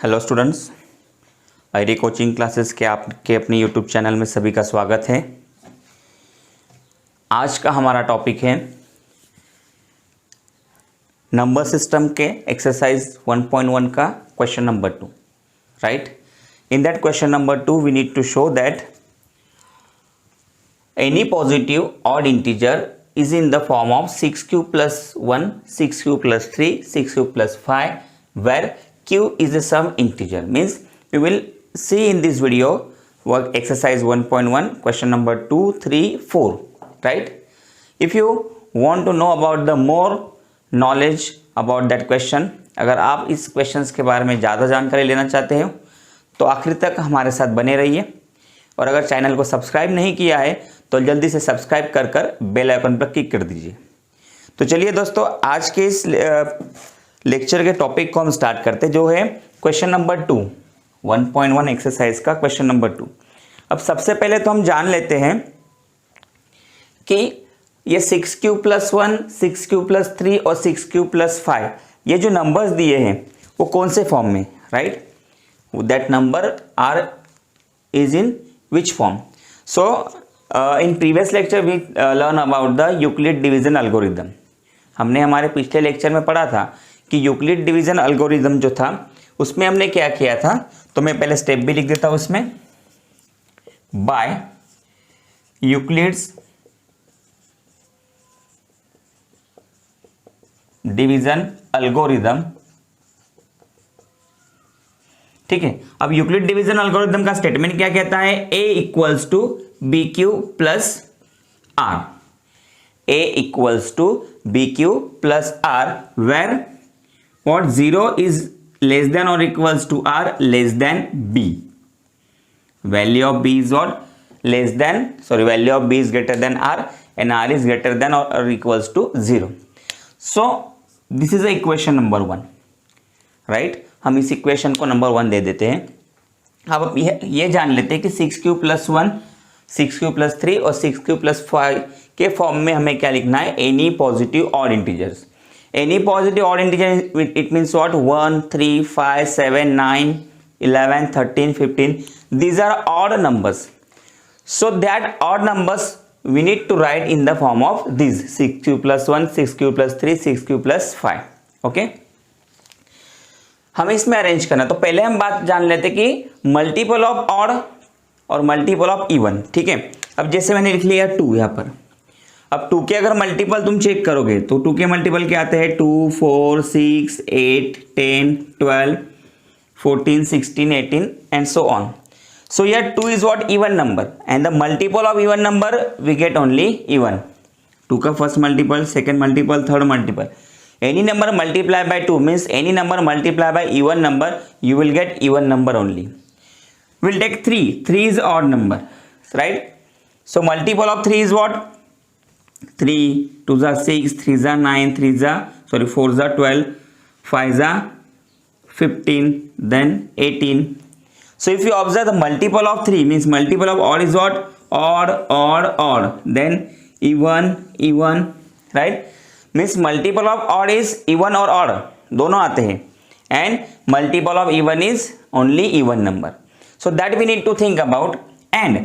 Hello students, ID coaching classes के आपके अपने यूट्यूब चैनल में सभी का स्वागत है। आज का हमारा टॉपिक है नंबर सिस्टम के एक्सरसाइज 1.1 का question number 2। Right, in that question number 2 we need to show that any positive odd integer is in the form of 6q plus 1, 6q plus 3, 6q plus 5, where q is a some integer. Means we will see in this video work exercise 1.1 question number 2, 3, 4. Right? If you want to know about the more knowledge about that question, अगर आप इस questions के बारे में ज़्यादा जानकारी लेना चाहते हो तो आखिर तक हमारे साथ बने रहिए। और अगर चैनल को सब्सक्राइब नहीं किया है तो जल्दी से सब्सक्राइब कर कर बेल आइकन पर क्लिक कर दीजिए। तो चलिए दोस्तों, आज के इस लेक्चर के टॉपिक को हम स्टार्ट करते हैं, जो है क्वेश्चन नंबर 2, 1.1 एक्सरसाइज का क्वेश्चन नंबर 2। अब सबसे पहले तो हम जान लेते हैं कि ये 6q plus 1, 6q plus 3 और 6q plus 5 ये जो नंबर्स दिए हैं वो कौन से फॉर्म में, right, that number r is in which form. So in previous lecture we learn about the Euclid division algorithm। हमने हमारे पिछले लेक्चर में पढ़ा था कि यूक्लिड डिवीजन अल्गोरिदम जो था उसमें हमने क्या किया था। तो मैं पहले स्टेप भी लिख देता हूं उसमें, बाय यूक्लिड्स डिवीजन अल्गोरिदम। ठीक है, अब यूक्लिड डिवीजन अल्गोरिदम का स्टेटमेंट क्या कहता है, a equals to b q plus r, a equals to b q plus r, where what 0 is less than or equals to r less than b, value of b is what less than, sorry, value of b is greater than r and r is greater than or equals to 0। So this is equation number 1। Right, हम इस equation को number 1 दे देते हैं। अब ये जान लेते हैं कि 6q plus 1, 6q plus 3 और 6q plus 5 के फॉर्म में हमें क्या लिखना है, any positive odd integers. Any positive odd integer it means what, 1, 3, 5, 7, 9, 11, 13, 15, these are odd numbers. So that odd numbers we need to write in the form of these 6q plus 1, 6q plus 3, 6q plus 5. Okay, हमें इसमें arrange करना। तो पहले हम बात जान लेते कि मल्टीपल ऑफ ऑड और मल्टीपल ऑफ इवन। ठीक है, अब जैसे मैंने लिख लिया 2 यहाँ पर। अब 2 के अगर मल्टीपल तुम चेक करोगे तो 2 के मल्टीपल क्या आते हैं, 2, 4, 6, 8, 10, 12, 14, 16, 18 and so on. So here 2 is what, even number, and the multiple of even number we get only even. 2 का first multiple, second multiple, third multiple. Any number multiply by 2 means any number multiply by even number, you will get even number only. We'll take 3. 3 is odd number, right? So multiple of 3 is what? 3, 2s are 6, 3s are 9, 4s are 12, 5s are 15, then 18. So if you observe the multiple of 3 means multiple of odd is what? Odd, odd, odd. Then even, even, right? Means multiple of odd is even और odd दोनों आते हैं, and multiple of even is only even number. So that we need to think about. And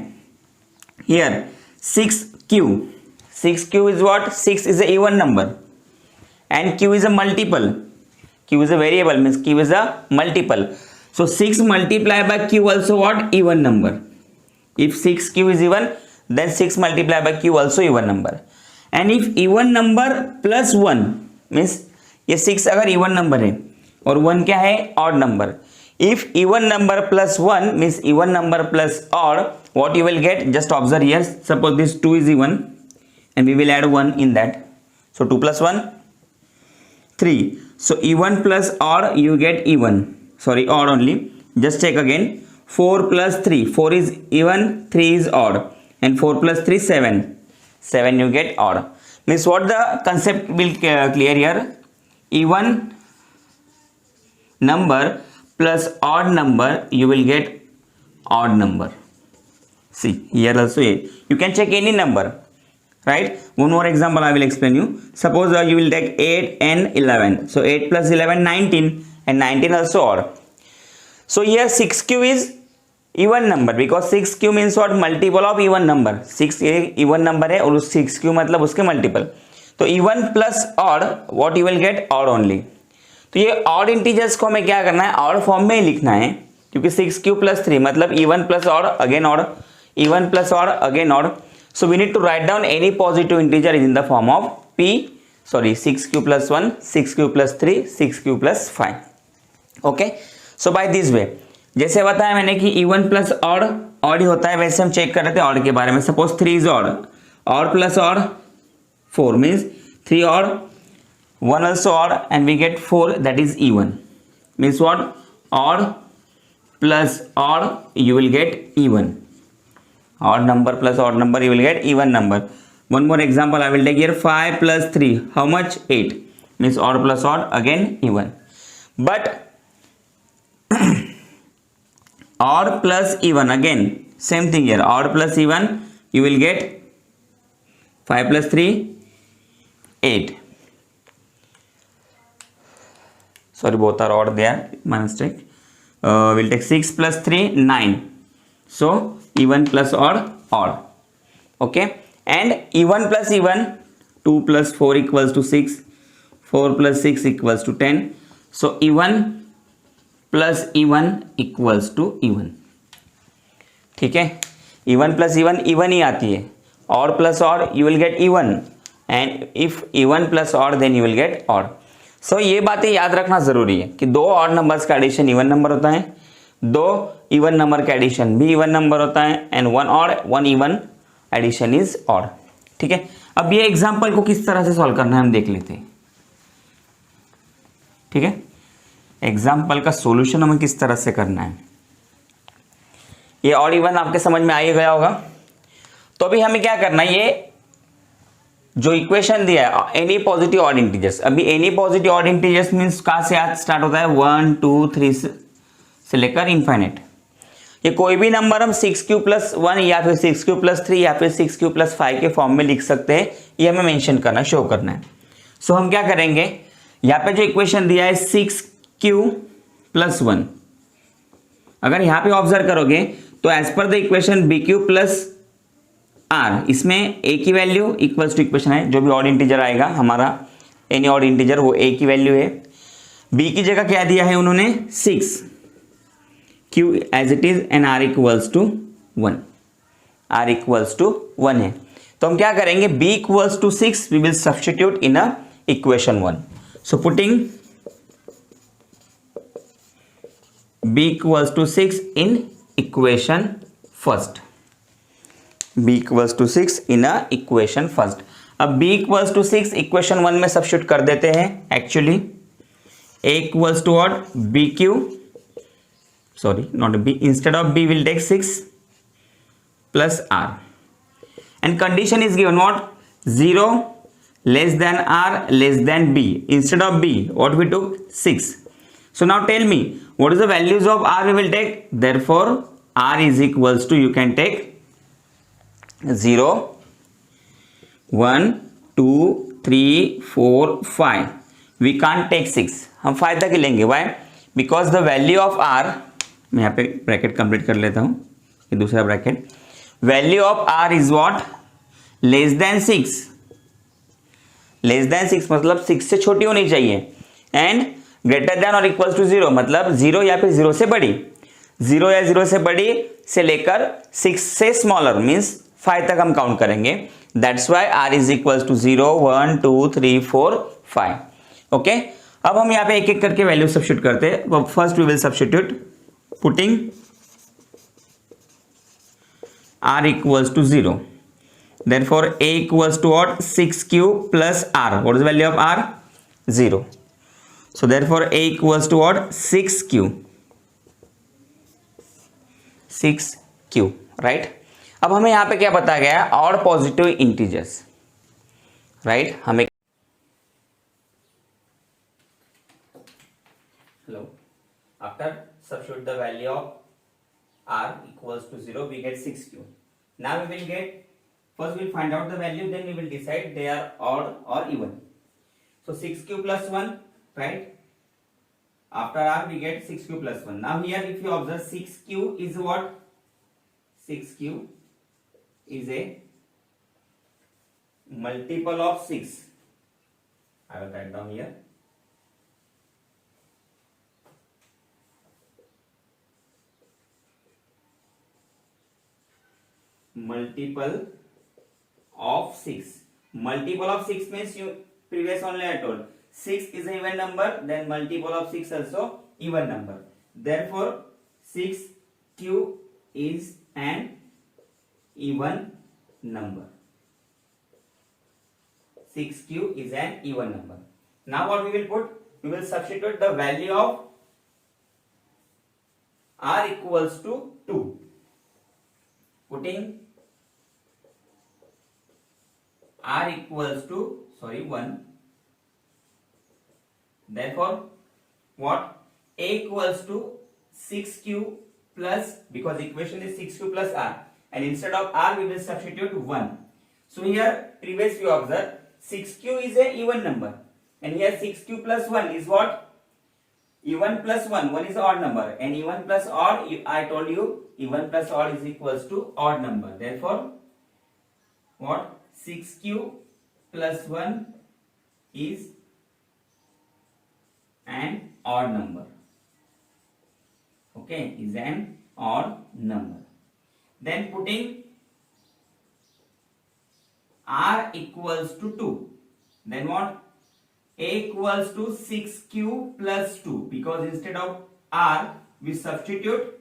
here 6q is what, 6 is a even number and q is a multiple, q is a variable means q is a multiple. So 6 multiply by q also what, even number. If 6q is even then 6 multiply by q also even number. And if even number plus 1 means ये 6 अगर even number है और 1 क्या है, odd number. If even number plus 1 means even number plus odd, what you will gate, just observe here, suppose this 2 is even and we will add 1 in that. So 2 plus 1, 3. So even plus odd you get even, sorry, odd only. Just check again, 4 plus 3, 4 is even, 3 is odd, and 4 plus 3, 7 you get odd. Means what the concept will clear here, even number plus odd number you will get odd number. See here also you can check any number, right? One more example I will explain you. Suppose you will take 8 and 11. So 8 plus 11, 19, and 19 also odd. So here 6q is even number because 6q means what? Multiple of even number. 6 ये even number है और 6q मतलब उसके multiple. तो even plus odd what you will get? Odd only. तो ये odd integers को हमें क्या करना है? Odd form में ही लिखना है क्योंकि 6q plus 3 मतलब even plus odd again odd, even plus odd again odd. So we need to write down any positive integer is in the form of 6q plus 1, 6q plus 3, 6q plus 5. Okay. So by this way, जैसे बताया मैंने कि even plus odd odd ही होता है, वैसे हम check कर रहे थे ऑड के बारे में. Suppose 3 is odd, odd plus odd 4 means 3 odd 1 also odd and we get 4 that is even. Means what? Odd plus odd you will get even. Odd number plus odd number you will get even number. One more example I will take here. 5 plus 3 how much? 8. Means odd plus odd again even. But odd plus even again same thing here. Odd plus even you will get 5 plus 3 8. Sorry, both are odd there, my mistake. We'll take 6 plus 3 9. So even plus odd odd. Okay, and even plus even 2 plus 4 equals to 6, 4 plus 6 equals to 10. So even plus even equals to even. ठीक है, even plus even even ही आती है. Odd plus odd you will get even and if even plus odd then you will get odd. So ये बातें याद रखना जरूरी है कि 2 ऑड नंबर्स का एडिशन इवन नंबर होता है, 2 इवन नंबर का एडिशन भी इवन नंबर होता है and 1 odd 1 even addition is odd. ठीक है, अब ये एग्जाम्पल को किस तरह से सॉल्व करना है हम देख लेते हैं. ठीक है, एग्जाम्पल का सॉल्यूशन हमें किस तरह से करना है. ये ऑड इवन आपके समझ में आ ही गया होगा. तो अभी हमें क्या करना है, ये जो इक्वेशन दिया है एनी पॉजिटिव ऑड इंटीजर्स. अभी any positive odd integers means कहां से आज स्टार्ट होता है? 1 2 3 से लेकर इनफाइनाइट. ये कोई भी नंबर हम 6q प्लस 1 या फिर 6q प्लस 3 या फिर 6q प्लस 5 के फॉर्म में लिख सकते हैं. ये हमें मेंशन करना, शो करना है. सो हम क्या करेंगे, यहाँ पे जो इक्वेशन दिया है 6q प्लस 1, अगर यहां पे ऑब्जर्व करोगे तो as per the equation bq plus r, इसमें a की वैल्यू इक्वल्स टू इक्वेशन है, जो भी ऑड इंटीजर आएगा हमारा एनी ऑड इंटीजर वो a की वैल्यू है. b की जगह क्या दिया है उन्होंने? 6, q as it is and r equals to 1. r equals to 1 है. तो हम क्या करेंगे, b equals to 6 we will substitute in a equation 1. So putting b equals to 6 in equation first. b equals to 6 in a equation first. अब b equals to 6 equation 1 में substitute कर देते हैं. Actually a equals to what? bq, sorry not b, instead of b will take 6 plus r and condition is given what? 0 less than r less than b. Instead of b what we took? 6. So now tell me what is the values of r we will take. Therefore r is equals to, you can take 0 1 2 3 4 5. we can't take 6, हम 5 तक ही लेंगे. why? because the value of r, मैं यहाँ पे bracket complete कर लेता हूँ, ये दूसरा bracket. Value of r is what? Less than 6. Less than 6 मतलब 6 से छोटी होनी चाहिए and greater than or equals to 0 मतलब 0 या फिर 0 से बड़ी. 0 या 0 से बड़ी से लेकर 6 से स्मॉलर मींस 5 तक हम काउंट करेंगे. That's why r is equals to 0 1 2 3 4 5. Okay, अब हम यहाँ पे एक एक करके वैल्यू सब्स्टिट्यूट करते हैं. First we will substitute putting r equals to 0. Therefore a equals to what? 6q plus r. What is the value of r? 0. So therefore a equals to what? 6q. 6q, right? अब हमें यहाँ पे क्या बताया गया है? Odd positive integers, right? हमें hello, after substitute the value of r equals to 0 we get 6q. Now we will get, first we will find out the value, then we will decide they are odd or even. So 6q plus 1, right? After r we get 6q plus 1. Now here if you observe 6q is what? 6q is a multiple of 6. I will write down here. Multiple of 6. Multiple of 6 means you previous only I told 6 is an even number, then multiple of 6 also even number. Therefore 6q is an even number. 6q is an even number. Now what we will put? We will substitute the value of r equals to 2. Putting r equals to 1. Therefore what? A equals to 6q plus, because equation is 6q plus r, and instead of r we will substitute 1. So here previous we observe 6q is a even number, and here 6q plus 1 is what? Even plus 1 is odd number, and even plus odd, I told you even plus odd is equals to odd number. Therefore what? 6q plus 1 is an odd number. Okay, is an odd number. Then putting r equals to 2. Then what? A equals to 6q plus 2, because instead of r we substitute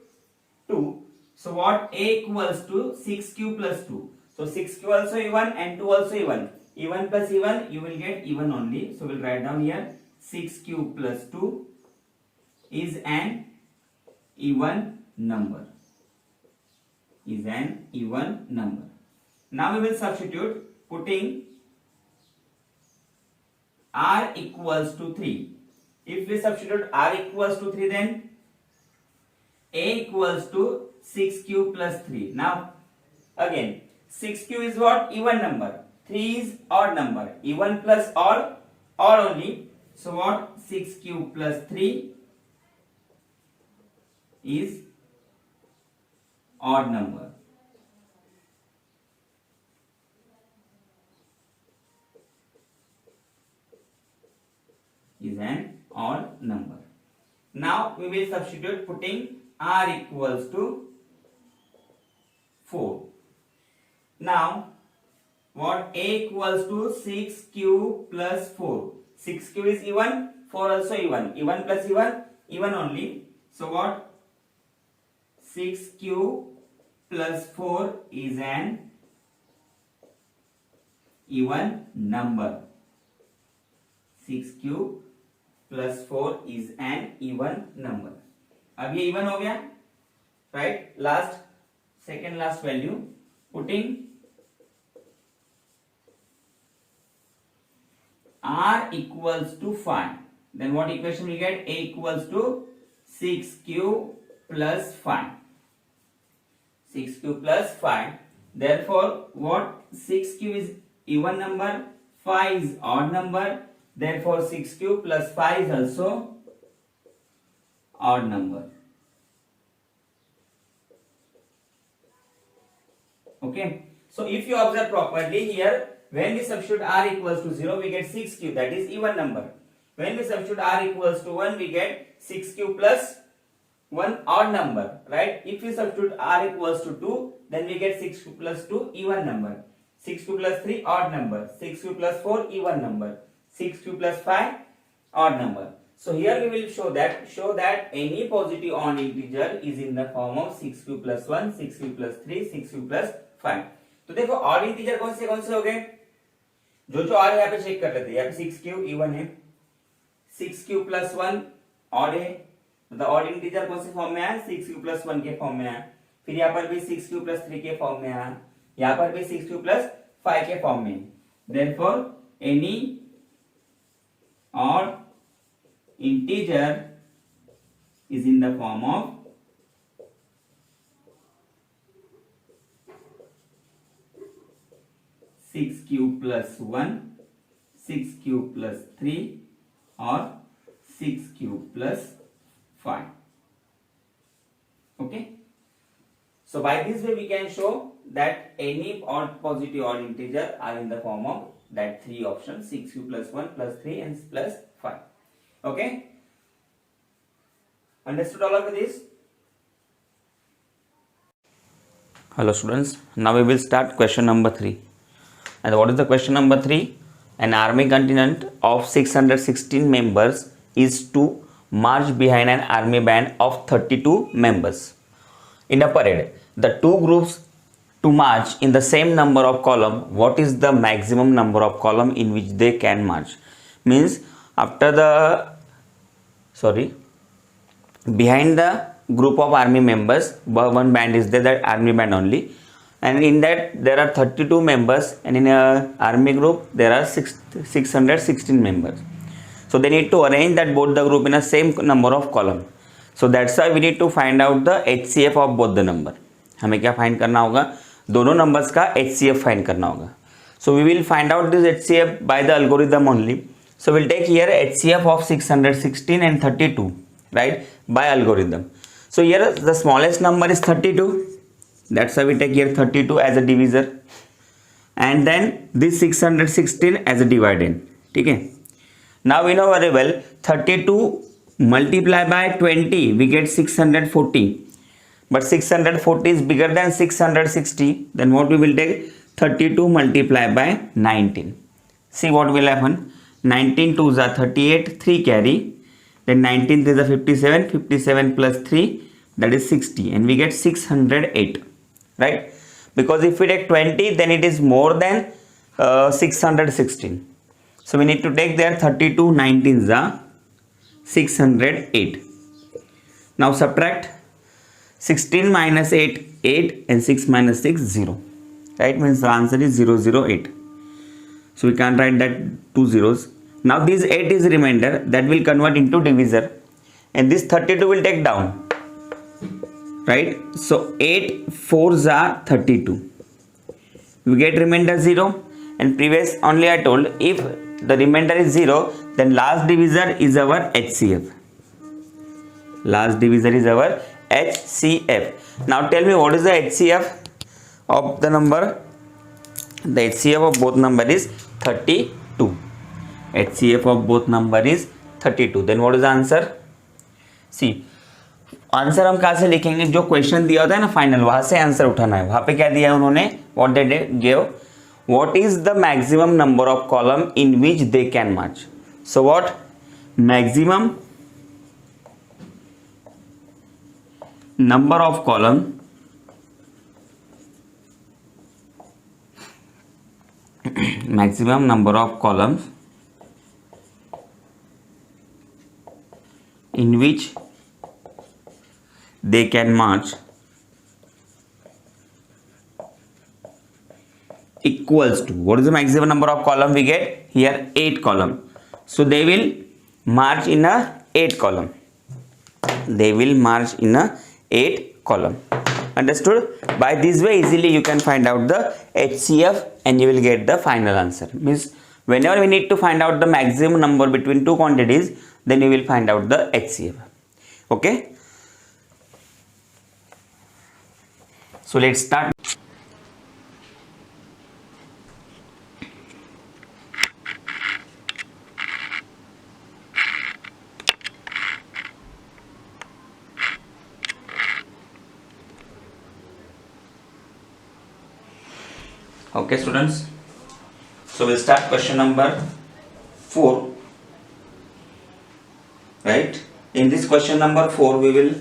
2. So what? A equals to 6q plus 2. So 6q also even and 2 also even. Even plus even, you will get even only. So we'll write down here 6q plus 2 is an even number. Is an even number. Now we will substitute, putting r equals to 3. If we substitute r equals to 3, then a equals to 6q plus 3. Now again 6q is what? Even number. 3 is odd number. Even plus odd only. So what? 6q plus 3 is odd number. Is an odd number. Now we will substitute, putting r equals to 4. Now what? A equals to 6q plus 4. 6q is even, 4 also even. Even plus even only. So what? 6q plus 4 is an even number. 6q plus 4 is an even number. अब ये even हो गया, right? Second last value, putting r equals to 5. Then what equation we get? A equals to 6q plus 5. 6q plus 5. Therefore what? 6q is even number, 5 is odd number. Therefore 6q plus 5 is also odd number. Okay. So if you observe properly here, when we substitute r equals to 0, we get 6q, that is even number. When we substitute r equals to 1, we get 6q plus 1 odd number, right? If we substitute r equals to 2, then we get 6q plus 2 even number. 6q plus 3 odd number. 6q plus 4 even number. 6q plus 5 odd number. So here we will show that any positive odd integer is in the form of 6q plus 1, 6q plus 3, 6q plus 5. तो देखो odd integer कौन से हो गए? जो और यहाँ पे चेक कर लेते हैं. यहाँ पे 6q इवन है, 6q plus 1 ऑड है, मतलब ऑड इंटीजर कौन से फॉर्म में आया? 6q plus 1 के फॉर्म में आया. फिर यहाँ पर भी 6q plus 3 के फॉर्म में आया, यहाँ पर भी 6q plus 5 के फॉर्म में. Therefore any odd integer is in the form of 6q plus 1, 6q plus 3 or 6q plus 5. Okay. So by this way we can show that any odd positive odd integer are in the form of that three options, 6u plus 1 plus 3 and plus 5. Okay. Understood all of this? Hello students, now we will start question number 3. And what is the question number 3? An army contingent of 616 members is to march behind an army band of 32 members. In a parade, the two groups to march in the same number of column. What is the maximum number of column in which they can march? Means after the, behind the group of army members, one band is there, that army band only, and in that there are 32 members, and in a army group there are 616 members. So they need to arrange that both the group in a same number of column. So that's why we need to find out the HCF of both the number. हमें क्या find करना होगा? दोनों numbers का HCF find करना होगा. So we will find out this HCF by the algorithm only. So we'll take here HCF of 616 and 32, right, by algorithm. So here the smallest number is 32. That's why we take here 32 as a divisor, and then this 616 as a dividend. ठीक है. Now we know very well 32 multiply by 20 we get 640, but 640 is bigger than 660. Then what we will take? 32 multiply by 19. See what will happen. 19 2s are 38, 3 carry, then 19 is a 57, 57 plus 3, that is 60, and we get 608, right? Because if we take 20 then it is more than 616. So we need to take there 32 19s are 608. Now subtract 16 minus 8 8 and 6 minus 6 0, right? Means the answer is 008. So we can't write that two zeros. Now this 8 is remainder, that will convert into divisor, and this 32 will take down, right? So 8 4s are 32. We get remainder 0, and previous only I told if the remainder is 0 then last divisor is our HCF. Last divisor is our HCF. Now tell me what is the HCF of the number? The HCF of both number is 32. HCF of both number is 32. Then what is the answer? See, answer हम कहाँ से लिखेंगे? जो question दिया होता है ना final, वहां से आंसर उठाना है. वहां पे क्या दिया है उन्होंने? What they give? What is the maximum number of column in which they can March? So what? Maximum number of column maximum number of columns in which they can march equals to, what is the maximum number of column we get here? 8 column. So they will march in a 8 column. They will march in a 8 column. Understood? By this way easily you can find out the HCF and you will get the final answer. Means whenever we need to find out the maximum number between two quantities, then you will find out the HCF. Okay, so let's start. Okay students, so we'll start question number 4, right? In this question number 4 we will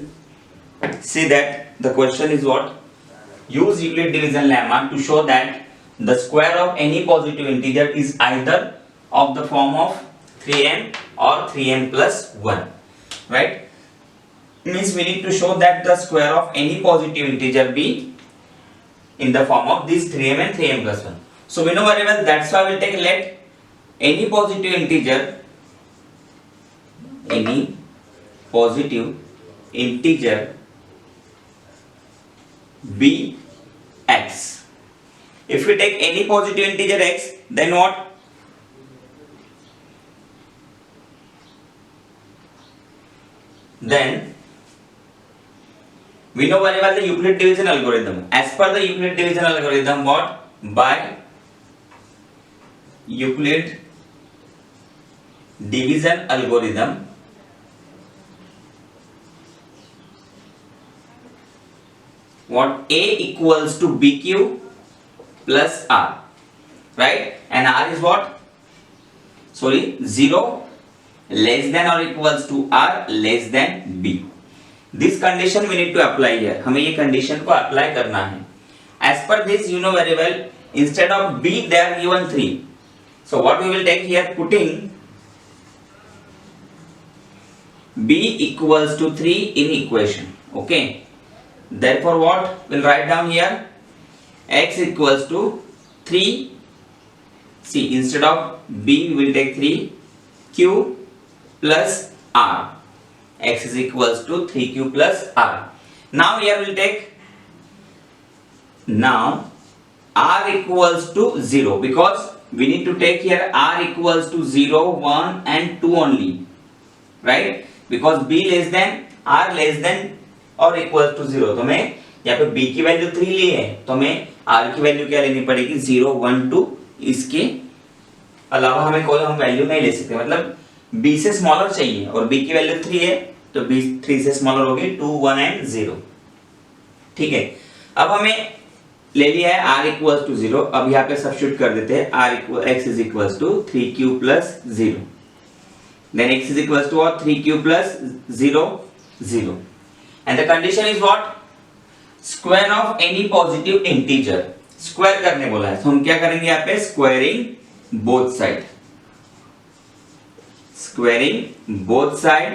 see that the question is what? Use Euclid division lemma to show that the square of any positive integer is either of the form of 3m or 3m plus 1, right? Means we need to show that the square of any positive integer be in the form of these 3m and 3m plus 1. So we know very well, that's why we'll take let any positive integer be x. If we take any positive integer x, then what? Then We know very well the Euclid division algorithm. As per the Euclid division algorithm, what? By Euclid division algorithm, what? A equals to BQ plus R, right? And R is what? Sorry, 0 less than or equals to R less than B. This condition we need to apply here. हमें ये condition को apply करना है. As per this, you know very well, instead of B they are given 3. So what we will take here, putting B equals to 3 in equation. Okay. Therefore what? We'll write down here x equals to 3. See, instead of B we will take 3 Q plus R. X is equals to 3Q plus R. Now here we will take R equals to 0, because we need to take here R equals to 0, 1 and 2 only, right? Because B less than R less than or equals to 0. तो मैं यहाँ पे B की value 3 ली है, तो मैं R की value क्या लेनी पड़ेगी? 0, 1, 2. इसके अलावा हमें कोई हम वैल्यू नहीं ले सकते, मतलब B से स्मॉलर चाहिए और B की वैल्यू 3 है, तो B 3 से स्मॉलर होगी 2, 1 एंड 0. ठीक है, अब हमें ले लिया है R इक्वल्स टू 0. अब यहाँ पे सब्स्टिट्यूट कर देते हैं x is equals to 3Q plus 0. Then x is equals to 3Q plus 0, 0. And the condition is what? Square of any positive integer. Square करने बोला है, तो हम क्या करेंगे यहाँ पे? Squaring both side. Squaring both side.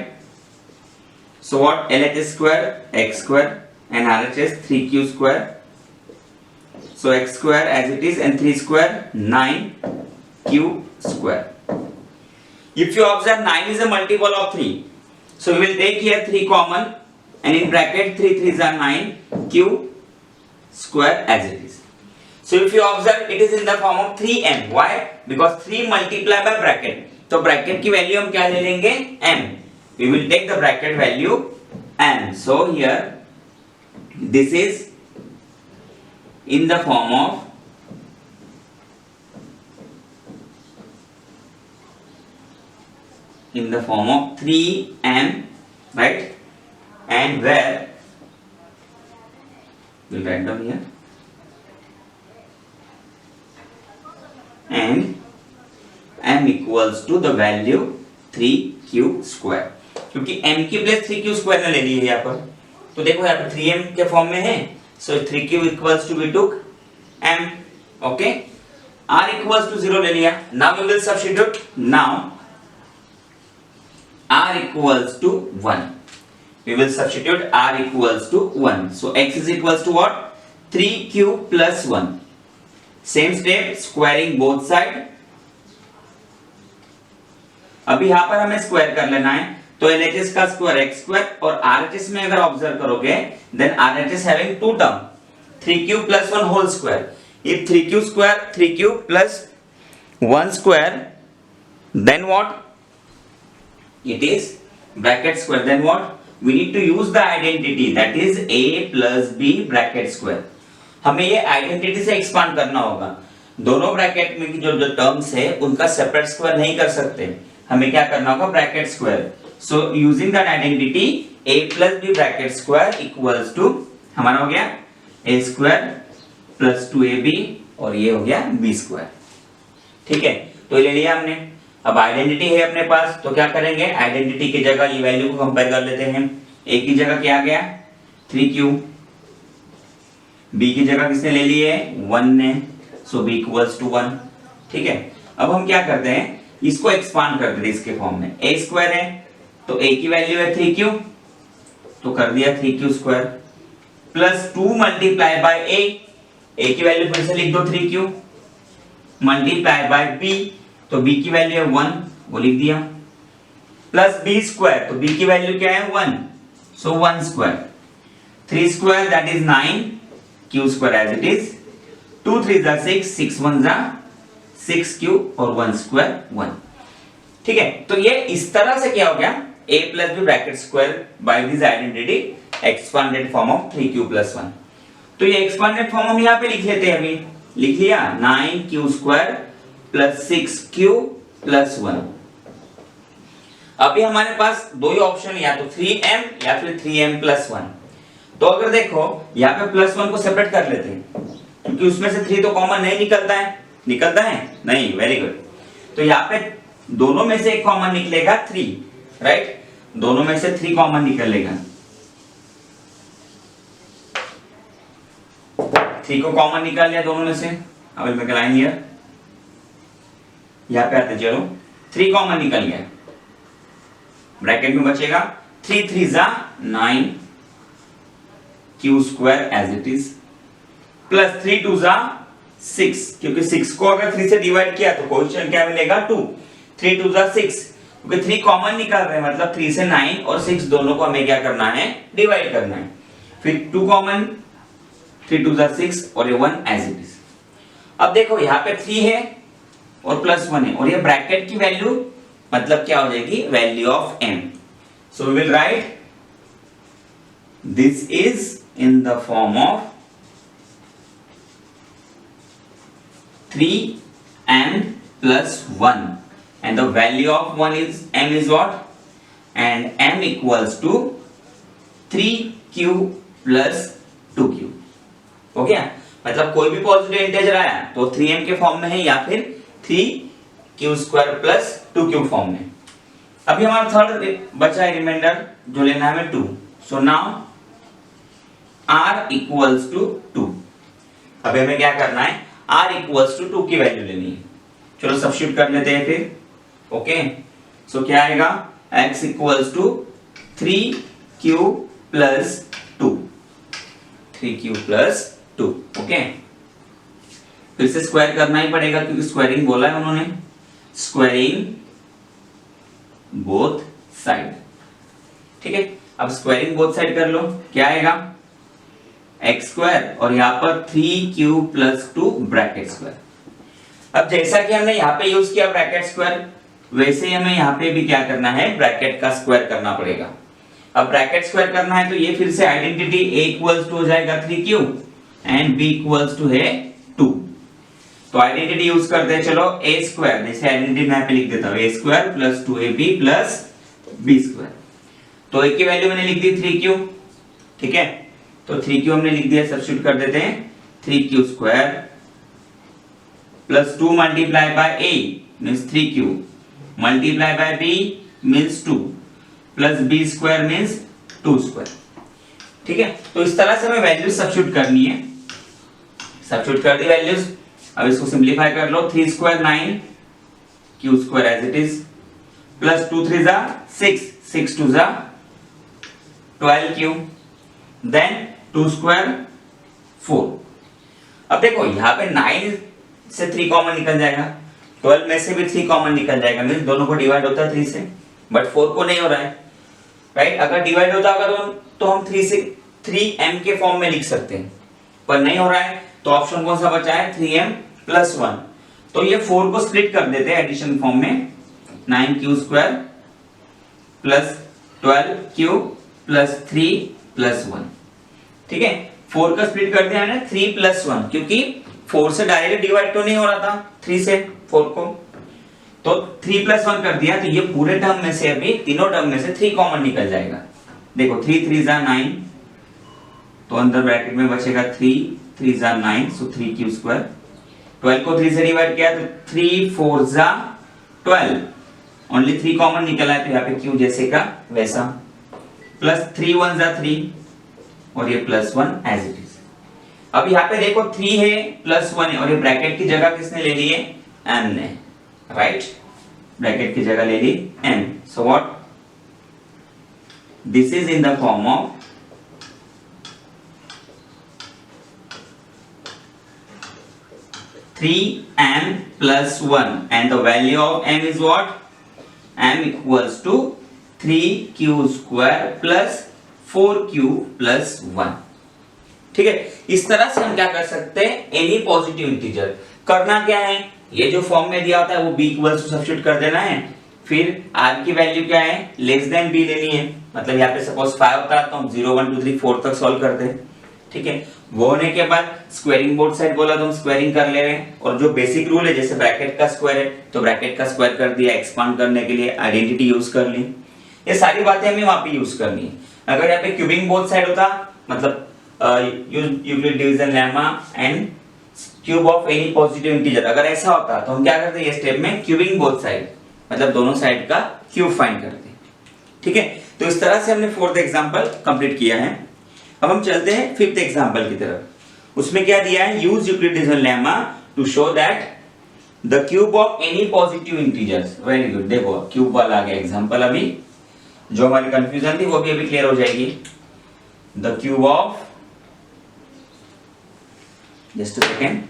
So what? LHS square x square and RHS 3Q square. So x square as it is and 3 square 9Q square. If you observe 9 is a multiple of 3, so we will take here 3 common and in bracket 3 3s are 9Q square as it is. So if you observe, it is in the form of 3m. Why? Because 3 multiplied by bracket. तो bracket की value हम क्या ले लेंगे? m. We will take the bracket value m. So here this is in the form of in the form of 3m, right? And where we'll write down here and m equals to the value 3Q square. क्योंकि m की place 3Q square ने ले ली है यहाँ पर, तो देखो यहाँ पर 3m के फॉर्म में है, so 3Q equals to we took m. Okay, r equals to 0 ले लिया. Now we will substitute. Now r equals to 1. We will substitute r equals to 1. So x is equals to what? 3Q plus 1. Same step, squaring both side. अभी यहाँ पर हमें square कर लेना है, तो LHS का स्क्वायर x स्क्वायर और RHS में अगर ऑब्जर्व करोगे, then RHS having two term 3Q plus 1 whole square. If 3Q square 3Q plus 1 square, then what? It is bracket square. Then what? We need to use the identity, that is a plus b bracket square. हमें ये identity से expand करना होगा. दोनों bracket में जो terms है उनका सेपरेट स्क्वायर नहीं कर सकते, हमें क्या करना होगा? Bracket square. So using that identity a plus B bracket square equals to हमारा हो गया a स्क्वायर प्लस 2ab और ये हो गया b स्क्वायर. ठीक है, तो ये ले लिया हमने. अब आइडेंटिटी है अपने पास, तो क्या करेंगे? आइडेंटिटी की जगह ये वैल्यू को कंपेयर कर लेते हैं. a की जगह क्या आ गया? 3q. b की जगह किसने ले ली है? 1 ने. सो b इक्वल्स टू 1. ठीक है, अब हम क्या करते हैं? इसको एक्सपांड कर देते हैं इसके फॉर्म में. a स्क्वायर है तो a की वैल्यू है 3q, तो कर दिया 3q square plus 2 multiply by a की वैल्यू फिर से लिख दो 3q मल्टीप्लाई बाय b, तो b की वैल्यू है 1, वो लिख दिया, प्लस b स्क्वायर, तो b की वैल्यू क्या है? 1, so 1 square. 3 square that is 9, q square as it is. 2 3 जा 6, 6 1 जा 6q और 1 स्क्वायर 1. ठीक है, तो ये इस तरह से क्या हो गया? a plus B bracket square by this identity expanded form of 3q+1। तो ये एक्सपांडेड फॉर्म हम यहाँ पे लिख लेते हैं, अभी लिख लिया 9q² + 6q+1। अभी हमारे पास दो ही ऑप्शन, या तो 3m या फिर 3m+1। तो अगर देखो यहाँ पे +1 को सेपरेट कर लेते हैं, क्योंकि उसमें से 3 तो कॉमन नहीं निकलता है, निकलता है नहीं, वेरी गुड। तो यहाँ पे दोनों में से एक कॉमन निकलेगा 3, राइट, दोनों में से 3 कॉमन निकलेगा। 3 को कॉमन निकाल लिया दोनों में से। अब मैं लाइन हियर, यहाँ पे आते चलो, 3 कॉमन निकल गया, ब्रैकेट में बचेगा 3 3 9 q² as it is, plus 3 2 6, क्योंकि 6 को अगर 3 से डिवाइड किया तो क्वेश्चन क्या मिलेगा 2, 3 2 6, क्योंकि 3 कॉमन निकाल रहे हैं, मतलब 3 से 9 और 6 दोनों को हमें क्या करना है, डिवाइड करना है। फिर 2 कॉमन, 3 2 6 और ये 1 एज इट इज। अब देखो यहाँ पे 3 है और +1 है, और ये ब्रैकेट की वैल्यू मतलब क्या हो जाएगी, value of m। So we will write this is in the form of 3m+1 and the value of m is what, and m equals to 3q + 2q। हो गया, मतलब कोई भी पॉजिटिव इंटीजर आया तो 3m के फॉर्म में है या फिर 3q² + 2q फॉर्म में। अभी हमारा थर्ड बचा है रिमाइंडर, जो लेना है हमें 2। So now r equals to 2। अभी हमें क्या करना है, r equals to 2 की वैल्यू लेनी है। चलो सब्स्टिट्यूट कर लेते हैं फिर, ओके। सो क्या आएगा, x equals to 3q + 2, 3q + 2, okay. फिर से स्क्वायर करना ही पड़ेगा, क्योंकि स्क्वायरिंग बोला है उन्होंने, स्क्वायरिंग बोथ साइड, ठीक है। अब स्क्वायरिंग बोथ साइड कर लो, क्या आएगा, x² और यहाँ पर 3q + 2 ब्रैकेट स्क्वायर। अब जैसा कि हमने यहाँ पे यूज किया ब्रैकेट स्क्वायर, वैसे ही हमें यहाँ पे भी क्या करना है, ब्रैकेट का स्क्वायर करना पड़ेगा। अब ब्रैकेट स्क्वायर करना है तो ये फिर से आइडेंटिटी a = हो जाएगा 3q एंड b = है 2। तो आइडेंटिटी यूज करते हैं, चलो a², जैसे आइडेंटिटी मैं यहाँ पे लिख देता हूँ, a² + 2ab + b²। तो a की वैल्यू मैंने लिख दी 3q, ठीक है। तो 3q हमने लिख दिया, सब्स्टिट्यूट कर देते हैं, 3q² + 2 multiply by a means 3q multiply by b means 2 plus b² means 2², ठीक है। तो इस तरह से हमें वैल्यूज सब्स्टिट्यूट करनी है। सब्स्टिट्यूट कर दी वैल्यूज, अब इसको सिंपलीफाई कर लो, 3 ² 9 q² as it is, plus 2 3 6, 6 2 12q, then 2² 4। अब देखो यहाँ पे 9 से 3 कॉमन निकल जाएगा, 12 में से भी 3 कॉमन निकल जाएगा, मींस दोनों को डिवाइड होता है 3 से, बट 4 को नहीं हो रहा है, राइट। अगर डिवाइड होता होगा तो हम 3 से 3m के फॉर्म में लिख सकते हैं, पर नहीं हो रहा है, तो ऑप्शन कौन सा बचा है, 3m+1। तो ये 4 को स्प्लिट कर देते हैं एडिशन फॉर्म में, 9q² + 12q + 3 + 1, ठीक है। 4 का स्प्लिट कर दिया मैंने 3 + 1, क्योंकि 4 से डायरेक्ट डिवाइड तो नहीं हो रहा था 3 से 4 को, तो 3 + 1 कर दिया। तो ये पूरे टर्म में से, अभी तीनों टर्म में से 3 कॉमन निकल जाएगा। देखो 3 3 9, तो अंदर ब्रैकेट में बचेगा 3 3 9, सो 3q²। 12 को 3 से डिवाइड किया तो 3 4 12, ओनली 3 कॉमन निकला है, तो यहाँ पे q जैसे का वैसा, प्लस 3 1 3 और ये +1 एज इट इज। अब यहाँ पे देखो 3 है +1 है, और ये ब्रैकेट की जगह किसने ले ली है, m ने, राइट। ब्रैकेट की जगह ले ली m। So what, this is in the form of 3m+1 and the value of m is what, m equals to 3q² + 4q + 1, ठीक है। इस तरह से हम क्या कर सकते हैं, एनी पॉजिटिव इंटीजर। करना क्या है, ये जो फॉर्म में दिया होता है वो b = सब्स्टिट्यूट कर देना है, फिर r की वैल्यू क्या है, लेस देन b लेनी है, मतलब यहाँ पे सपोज 5 होता है तो हम 0 1 2 3 4 तक सॉल्व करते हैं, ठीक है। वो होने के बाद स्क्वायरिंग बोथ साइड बोला तो हम स्क्वायरिंग कर ले रहे हैं, और जो बेसिक रूल है जैसे ब्रैकेट का स्क्वायर है तो ब्रैकेट का स्क्वायर कर दिया, एक्सपांड करने के लिए आइडेंटिटी यूज कर ली, ये सारी बातें हमें वहां पे यूज करनी है। अगर यहाँ पे क्यूबिंग बोथ साइड होता, मतलब Euclid division lemma and cube of any positive integer, अगर ऐसा होता तो हम क्या करते ये स्टेप में क्यूबिंग बोथ साइड, मतलब दोनों साइड का क्यूब फाइंड करते, ठीक है। तो इस तरह से हमने फोर्थ एग्जांपल कंप्लीट किया है। अब हम चलते हैं फिफ्थ एग्जांपल की तरफ। उसमें क्या दिया है, use Euclid division lemma to show that the cube of any positive integers. Very good, देखो क्यूब वाला आ गया एग्जांपल, अभी जो हमारी कंफ्यूजन थी वो भी अभी क्लियर हो जाएगी। The cube of, just a second,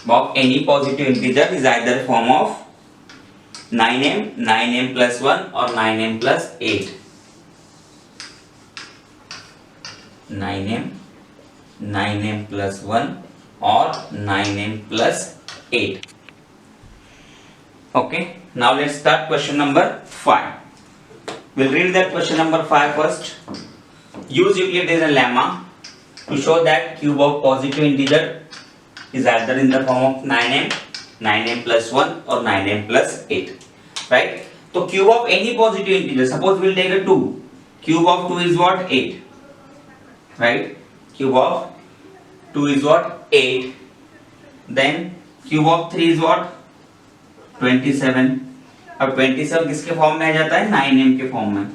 of any positive integer is either form of 9m, 9m plus 1 or 9m plus 8. 9m, 9m plus 1 or 9m plus 8. Okay, now let's start question number 5. We'll read that question number 5 first. Use Euclidean lemma to show that cube of positive integer is either in the form of 9m, 9m plus 1 or 9m plus 8, right? So cube of any positive integer, suppose we'll take a 2, cube of 2 is what, 8, right? Cube of 2 is what, 8, then cube of 3 is what, 27, अब 27 किसके form में आ जाता है, 9m के form में,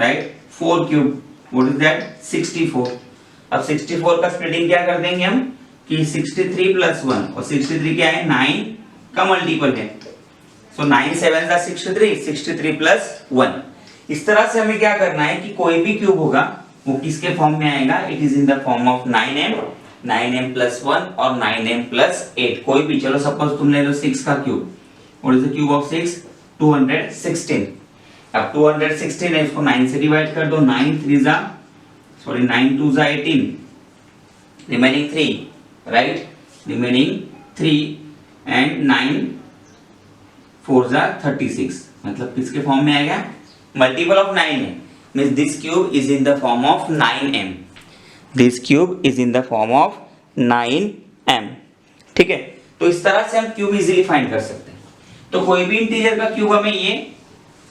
right? 4 cube, what is that, 64, अब 64 का splitting क्या कर देंगे हम कि 63 प्लस 1, और 63 क्या है, 9 का मल्टीपल है, सो 9 7 जा 63, 63 प्लस 1। इस तरह से हमें क्या करना है कि कोई भी क्यूब होगा वो किसके फॉर्म में आएगा, it is in the form of 9m, 9m plus 1 और 9m प्लस 8, कोई भी। चलो सपोज तुम ले लो 6 का cube, what is the cube of 6, 216। अब 216 है, इसको 9 से डिवाइड कर दो, 9 3 जा, सॉरी 9 2 जा 18, रिमेनिंग 3, right, remaining 3 and 9 4 जा 36, मतलब किसके फॉर्म में आएगा, मल्टीपल ऑफ 9 है, means this cube is in the form of 9m, this cube is in the form of 9m, ठीक है। तो इस तरह से हम क्यूब इजीली फाइंड कर सकते हैं। तो कोई भी इंटीजर का क्यूब हमें ये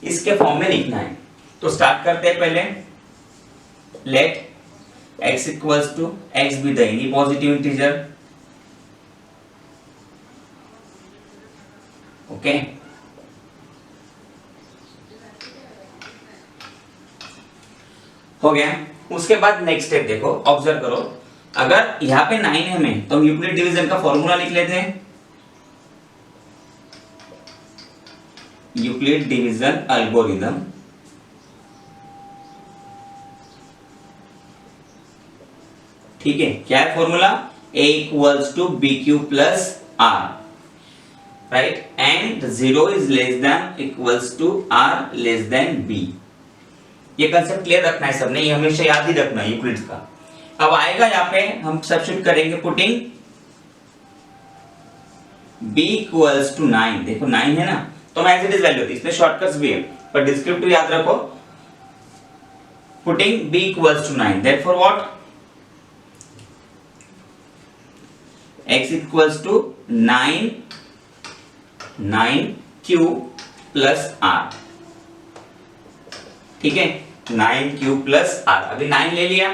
इसके फॉर्म में लिखना है, तो स्टार्ट करते हैं पहले, late x equals to x be the any positive integer, okay, हो गया। उसके बाद नेक्स्ट स्टेप देखो, ऑब्जर्व करो, अगर यहाँ पे 9m है तो हम यूक्लिड डिवीजन का फॉर्मूला लिख लेते हैं, यूक्लिड डिवीजन एल्गोरिथम, ठीक है। क्या है formula, a equals to b q plus r, right, and 0 is less than equals to r less than b। ये कंसेप्ट क्लियर रखना है सबने, ये हमेशा याद ही रखना है यूक्लिड्स का। अब आएगा यहाँ पे हम सब्स्टिट्यूट करेंगे, पुटिंग b इक्वल्स टू 9, देखो 9 है ना, तो एज इट इज वैल्यू होती है, इसमें शॉर्टकट्स भी है पर डिस्क्रिप्टिव याद रखो, putting b equals to 9, therefore what, x equals to 9q plus r, ठीक है, 9q plus r। अभी 9 ले लिया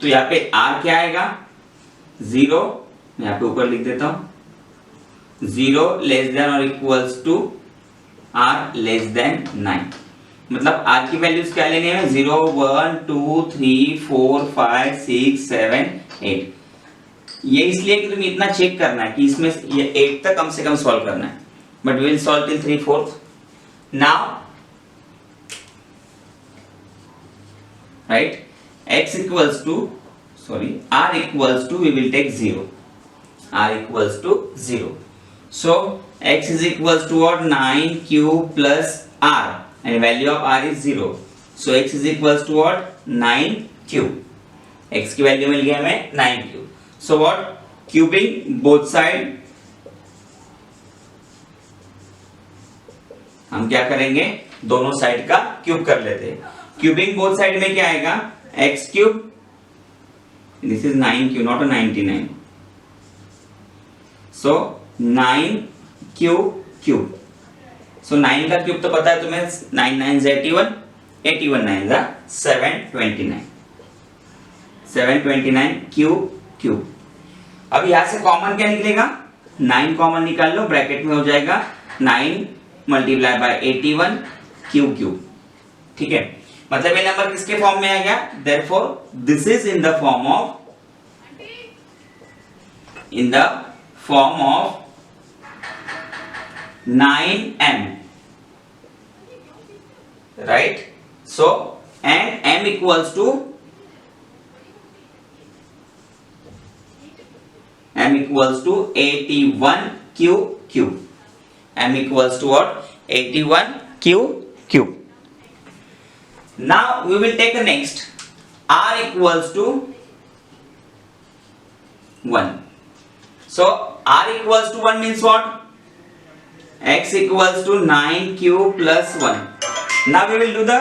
तो यहाँ पे r क्या आएगा, 0, मैं यहाँ पे ऊपर लिख देता हूं, 0 less than or equals to r less than 9, मतलब r की वैल्यूज क्या लेनी है, 0 1 2 3 4 5 6 7 8। ये इसलिए कि तुम्हें इतना चेक करना है कि इसमें ये 8 तक कम से कम सॉल्व करना है, but will solve till 3/4। Now right, x equals to, sorry, r equals to, we will take 0, r equals to 0, so x is equals to what, 9q plus r, and value of r is 0, so x is equals to what, 9q, x की value मिल गया हमें 9q। So what, cubing both side, हम क्या करेंगे, दोनों side का cube कर लेते हैं। क्यूबिंग बोथ साइड में क्या आएगा, x cube, this is 9 cube not 99, so 9 cube cube, so 9 का क्यूब तो पता है तुम्हें, 9 9 81, 81 9 729, 729 क्यूब क्यूब। अब यहां से कॉमन क्या निकलेगा, 9 कॉमन निकाल लो, ब्रैकेट में हो जाएगा 9 मल्टीप्लाई बाय 81 क्यूब क्यूब। ठीक है, मतलब ये नंबर किसके फॉर्म में आ गया, therefore this is in the form of, in the form of 9m, right? So and m equals to 81 cube cube, m equals to what, 81 cube cube. Now we will take the next, r equals to 1. So r equals to 1 means what, x equals to 9 cube plus 1. Now we will do the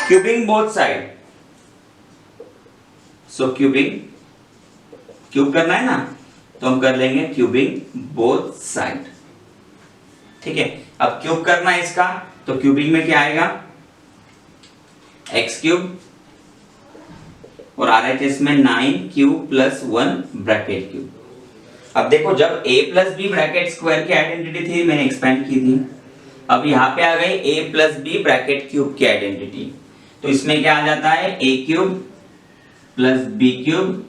cubing both side. So cubing, cube करना है ना, तो हम कर लेंगे cubing both side. ठीक है, अब क्यूब करना है इसका, तो क्यूबिंग में क्या आएगा, एक्स क्यूब और RHS में 9 क्यूब प्लस 1 ब्रैकेट क्यूब। अब देखो, जब a plus B bracket square की आइडेंटिटी थी, मैंने एक्सपेंड की थी, अब यहाँ पे आ गई a plus B bracket cube की आइडेंटिटी, तो इसमें क्या आ जाता है, a cube plus B cube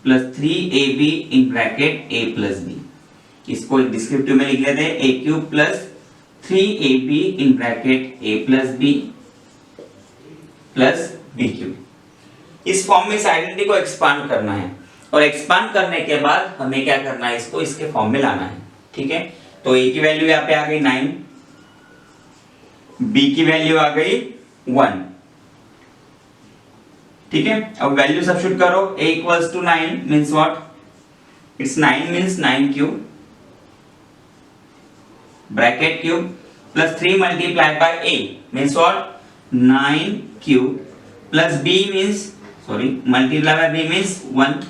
plus 3ab in bracket a plus B. इसको डिस्क्रिप्टिव में लिख लेते हैं, a cube plus 3ab in bracket a plus B plus B cube. इस फॉर्म में इस आइडेंटिटी को एक्सपांड करना है, और एक्सपांड करने के बाद हमें क्या करना है, इसको इसके फॉर्म में लाना है। ठीक है, तो a की वैल्यू यहाँ पे आ गई 9, b की वैल्यू आ गई 1। ठीक है, अब वैल्यू सब्स्टिट्यूट करो, a equals to 9 means what, it's 9 means 9 cube bracket cube plus 3 multiply by a means what, 9 cube plus b means, sorry, multiply by b means 1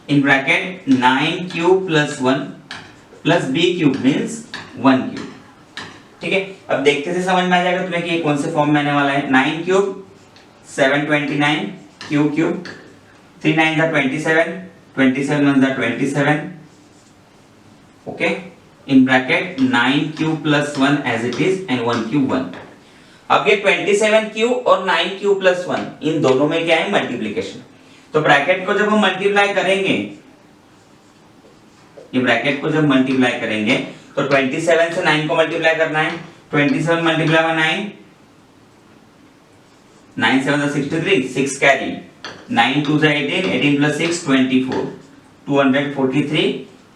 in bracket 9 cube plus 1 plus b cube means 1 cube। ठीक है, अब देखते से समझ में आ जाएगा तुम्हें कि ये कौन से फॉर्म में आने वाला है। 9 क्यूब 729 क्यूब क्यूब, 3 9 दा 27, 27 1 दा 27, okay, in bracket 9 cube plus 1 as it is and 1 cube 1। अब ये 27 क्यूब और 9 क्यूब प्लस 1, इन दोनों में क्या है, मल्टीप्लिकेशन। तो ब्रैकेट को जब हम मल्टीप्लाई करेंगे, ये ब्रैकेट को जब मल्टीप्लाई करेंगे, तो 27 से 9 को मल्टीप्लाई करना है, 27 multiply by 9, 9 7 63, 6 carry, 9 2 18, 18 plus 6 24, 243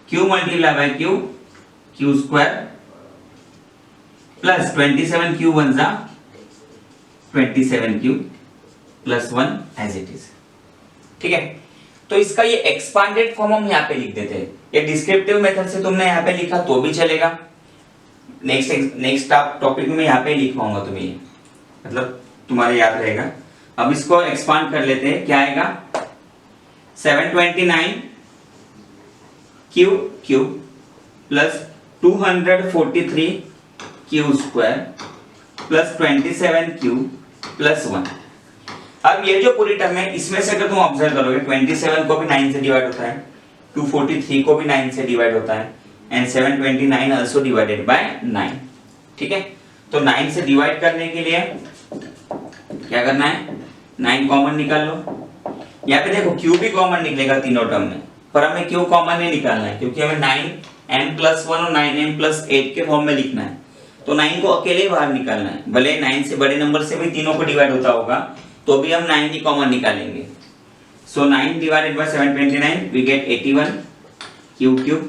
Q multiply by Q, Q square plus 27 Q 1 जा 27 Q plus 1 as it is. ठीक है, तो इसका ये एक्सपांडेड फॉर्म हम यहाँ पे लिख देते हैं। ये डिस्क्रिप्टिव मेथड से तुमने यहाँ पे लिखा तो भी चलेगा, नेक्स्ट टॉपिक में यहाँ पे लिखवाऊंगा तुम्हें, ये मतलब तुम्हारे याद रहेगा। अब इसको एक्सपांड कर लेते हैं, क्या आएगा, 729 cube cube plus 243 Q square plus 27 cube plus 1। अब ये जो पूरी टर्म है, इसमें से अगर तुम ऑब्जर्व करोगे, 27 को भी 9 से डिवाइड होता है, 243 को भी 9 से डिवाइड होता है, एंड 729 आल्सो डिवाइडेड बाय 9। ठीक है, तो 9 से डिवाइड करने के लिए क्या करना है, 9 कॉमन निकाल लो। यहाँ पे देखो क्यू भी कॉमन निकलेगा तीनों टर्म में, पर हमें क्यू कॉमन नहीं निकालना है, क्योंकि हमें 9m प्लस 1 और 9m प्लस 8 के फॉर्म में लिखना है। तो 9 को अकेले बाहर निकालना है, भले 9 से बड़े नंबर से भी तीनों को डिवाइड होता होगा, तो भी हम 9 ही कॉमन निकालेंगे। So 9 divided by 729 we get 81 cube cube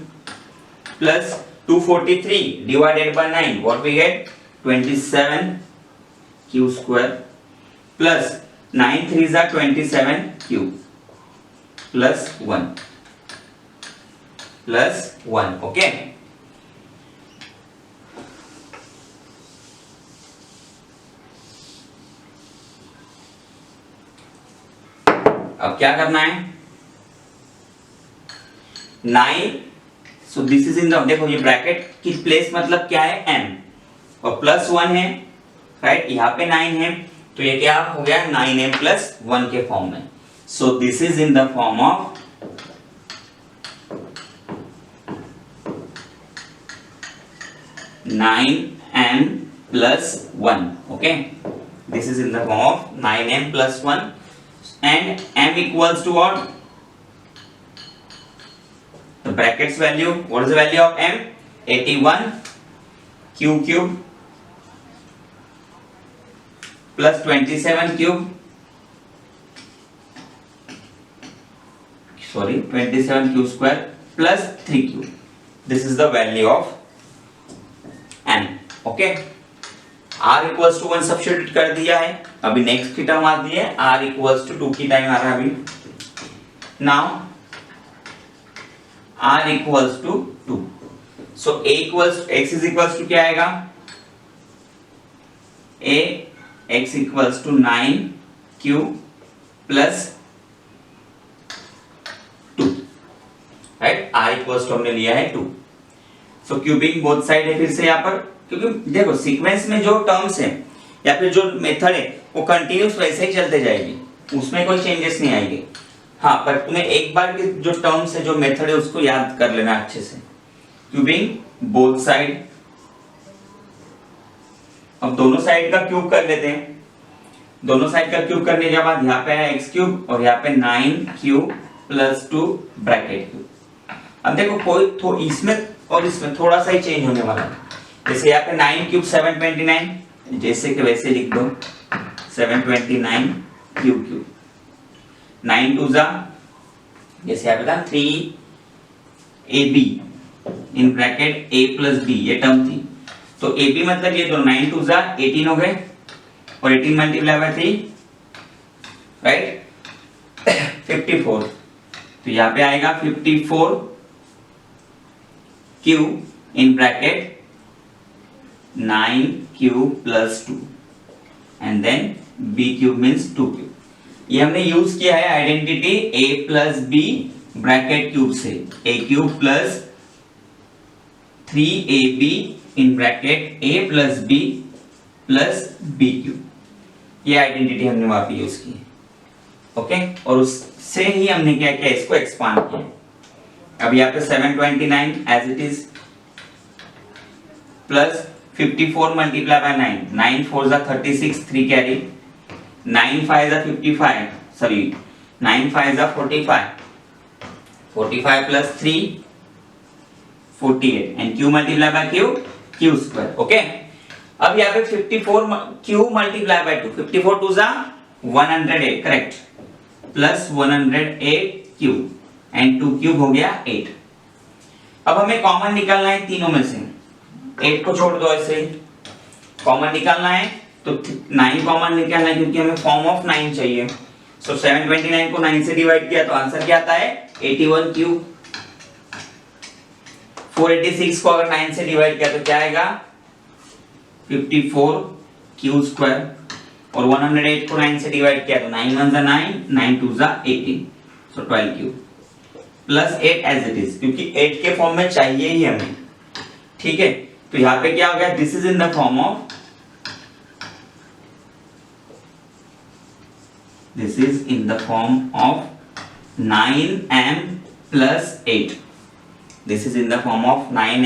plus 243 divided by 9 what we get 27 Q square plus 9 3 जा 27 क्यूब प्लस 1 ओके। अब क्या करना है, 9, सो दिस इज इन द, देखो ये ब्रैकेट की प्लेस मतलब क्या है, m, और +1 है, राइट, यहाँ पे 9 है, तो ये क्या हो गया, 9m+1 के फॉर्म में. सो this is in the form of 9m+1. okay, this is in the form of 9m+1, and m equals to what, the brackets value, what is the value of m, 81 q cube plus 27 cube, sorry 27 q square plus 3 cube. This is the value of m. Okay, r equals to 1 substitute कर दिया है. अभी next की term आती है r equals to 2 की time आ रहा है अभी. Now r equals to 2, so a equals x is equals to क्या आएगा, a x equals to 9q plus 2, right, r equals to हमने लिया है 2. सो क्यूबिंग बोथ साइड है फिर से यहाँ पर, क्योंकि देखो सीक्वेंस में जो टर्म्स है या फिर जो मेथड है वो कंटिन्यूस वैसे ही चलते जाएगी, उसमें कोई चेंजेस नहीं आएंगे. हाँ, पर तुम्हें एक बार के जो टर्म्स है, जो मेथड है, उसको याद कर लेना अच्छे से. क्यूबिंग बोथ साइड, अब दोनों साइड का क्यूब कर लेते हैं. दोनों साइड का क्यूब करने के बाद यहाँ पे है x क्यूब और यहाँ पे 9q प्लस 2 ब्रैकेट क्यूब. अब देखो कोई इसमें और इसमें थोड़ा सा ही चेंज होने वाला है. जैसे यहाँ पे 9 क्यूब 729, जैसे कि वैसे लिख दो 729 क्यूब क्यूब. 9 टू जा, जैसे यहाँ पे था 3ab in bracket a plus b, ये टर्म थी, तो ab मतलब ये दोनों 9 टू जा 18 हो गए और 18 मल्टीप्लाई बाय 3, राइट, 54. तो यहाँ पे आएगा 54 q in bracket 9q plus 2 and then b cube means 2q. ये हमने यूज किया है identity a plus b bracket cube से, a cube plus 3ab in bracket a plus b plus b cube. ये आइडेंटिटी हमने वहां पे use की है. ओके, और उससे ही हमने क्या किया, इसको एक्सपांड किया. अब यहाँ पे 729 as it is plus 54 multiply by 9, 9 4 जा 36, 3 कैरी, 9 5 जा 55, सॉरी 9 5 जा 45, 45 plus 3 48 and q multiply by q square. Okay, अब यहाँ पे 54 q मल्टीप्लाई बाय 2, 54 2 जा 108, correct, plus 108 q and 2 cube हो गया 8. अब हमें कॉमन निकालना है तीनों में से, 8 को छोड़ दो, ऐसे कॉमन निकालना है तो 9 कॉमन निकालना है क्योंकि हमें फॉर्म ऑफ 9 चाहिए. सो 729 को 9 से डिवाइड किया तो आंसर क्या आता है, 81 क्यूब. 486 को अगर 9 से डिवाइड किया तो क्या आएगा, 54 क्यू स्क्वायर, और 108 को 9 से डिवाइड किया तो 9 1 जा 9, 9 2 जा 18, so 12 cube plus 8 as it is, क्योंकि 8 के फॉर्म में चाहिए ही हमें. ठीक है, तो यहां पे क्या हो गया, this is in the form of, this is in the form of 9m plus 8. This is in the form of 9